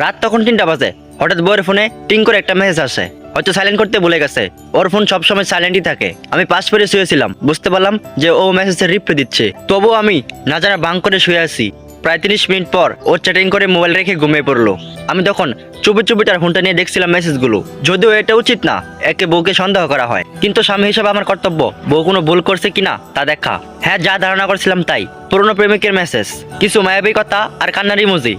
রাত তখন 3টা বাজে। হঠাৎ বউয়ের ফোনে টিং করে একটা মেসেজ আসে, হয়তো সাইলেন্ট করতে ভুলে গেছে। ওর ফোন সবসময় সাইলেন্টই থাকে। আমি পাশ ফিরে শুয়েছিলাম, বুঝতে পারলাম যে ও মেসেজের রিপ্লাই দিচ্ছে। তবুও আমি না জানা বাং করে শুয়ে আছি। প্রায় 30 মিনিট পর ও চ্যাটিং করে মোবাইল রেখে ঘুমিয়ে পড়লো। আমি তখন চুপি চুপি তার ফোনটা নিয়ে দেখছিলাম মেসেজগুলো। যদিও এটা উচিত না, একে বউকে সন্দেহ করা হয়, কিন্তু স্বামী হিসেবে আমার কর্তব্য বউ কোনো ভুল করছে কিনা তা দেখা। হ্যাঁ, যা ধারণা করছিলাম তাই, পুরনো প্রেমিকের মেসেজ, কিছু মায়াবী কথা আর কান্নার ইমোজি।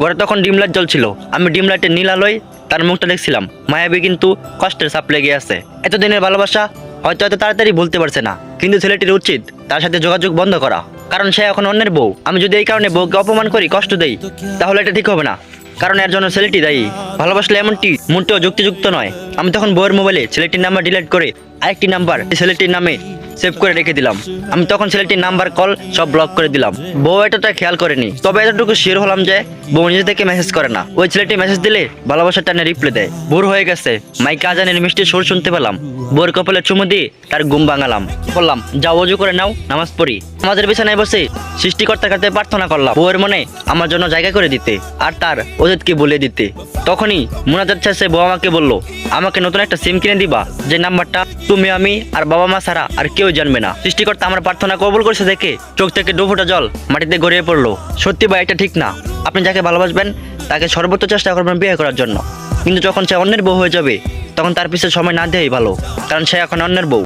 ঘরে তখন ডিম লাইট জ্বলছিল। আমি ডিম লাইটের নীল আলোয় তার মুখটা দেখছিলাম, মায়াবী কিন্তু কষ্টের ছাপ লেগে আছে। এতদিনের ভালোবাসা হয়তো এত তাড়াতাড়ি ভুলতে পারছে না, কিন্তু ছেলেটির উচিত তার সাথে যোগাযোগ বন্ধ করা, কারণ সে এখন অন্যের বউ। আমি যদি এই কারণে বউকে অপমান করি, কষ্ট দেই, তাহলে এটা ঠিক হবে না, কারণ এর জন্য ছেলেটি দায়ী। ভালোবাসলে এমনটি মোটেও যুক্তিযুক্ত নয়। আমি তখন বউয়ের মোবাইলে ছেলেটির নাম্বার ডিলিট করে আরেকটি নাম্বার ছেলেটির নামে সেভ করে রেখে দিলাম। আমি তখন ছেলেটির নাম্বার কল সব ব্লক করে দিলাম। বউ এতটা খেয়াল করেনি, তবে এতটুকু শিওর হলাম যে বউ নিজে থেকে মেসেজ করে না। ওই ছেলেটি মেসেজ দিলে ভালোবাসার টানে রিপ্লাই দেয়। ভোর হয়ে গেছে, মাইকে আজানের মিষ্টি সুর শুনতে পেলাম। বউয়ের কপালে চুমু দিয়ে তার ঘুম ভাঙালাম। বললাম, যাও অজু করে নাও, নামাজ পড়ি। আমাদের বিছানায় বসে সৃষ্টিকর্তার কাছে প্রার্থনা করলাম বউয়ের মনে আমার জন্য জায়গা করে দিতে আর তার অতীতকে বলে দিতে। তখনই মোনাজাত শেষে বউ আমাকে বলল, আমাকে নতুন একটা সিম কিনে দিবা, যে নাম্বারটা তুমি, আমি আর বাবা মা ছাড়া আর কেউ জানবে না। সৃষ্টিকর্তা আমার প্রার্থনা কবুল করছে দেখে চোখ থেকে দুফোঁটা জল মাটিতে গড়িয়ে পড়লো। সত্যি ভাই, এটা ঠিক না। আপনি যাকে ভালোবাসবেন তাকে সর্বোচ্চ চেষ্টা করবেন বিয়ে করার জন্য, কিন্তু যখন সে অন্যের বউ হয়ে যাবে তখন তার পিছনে সময় না দেওয়াই ভালো, কারণ সে এখন অন্যের বউ।